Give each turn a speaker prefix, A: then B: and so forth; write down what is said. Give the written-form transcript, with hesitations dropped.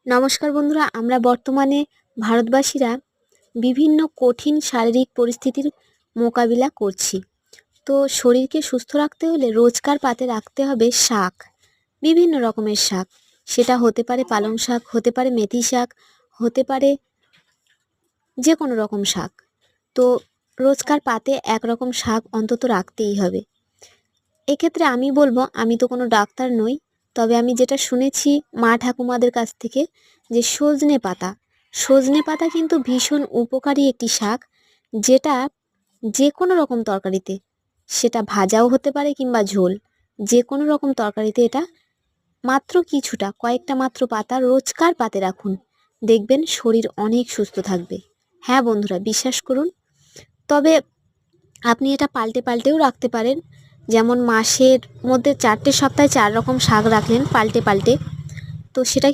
A: নমস্কার বন্ধুরা, আমরা বর্তমানে ভারতবাসীরা বিভিন্ন কঠিন শারীরিক পরিস্থিতির মোকাবিলা করছি। তো শরীরকে সুস্থ রাখতে হলে রোজকার পাতে রাখতে হবে শাক, বিভিন্ন রকমের শাক। সেটা হতে পারে পালং শাক, হতে পারে মেথি শাক, হতে পারে যে কোনো রকম শাক। তো রোজকার পাতে একরকম শাক অন্তত রাখতেই হবে। এক্ষেত্রে আমি বলবো, আমি তো কোনো ডাক্তার নই, তবে আমি যেটা শুনেছি মা ঠাকুমাদের কাছ থেকে, যে সজনে পাতা কিন্তু ভীষণ উপকারী একটি শাক, যেটা যে কোনো রকম তরকারিতে, সেটা ভাজাও হতে পারে কিংবা ঝোল, যে কোনো রকম তরকারিতে এটা মাত্র কিছুটা, কয়েকটা মাত্র পাতা রোজকার পাতে রাখুন, দেখবেন শরীর অনেক সুস্থ থাকবে। হ্যাঁ বন্ধুরা, বিশ্বাস করুন। তবে আপনি এটা পাল্টে পাল্টেও রাখতে পারেন, যেমন মাসের মধ্যে 4টে সপ্তাহে 4 রকম শাক রাখলেন পাল্টে পাল্টে, তো সেটা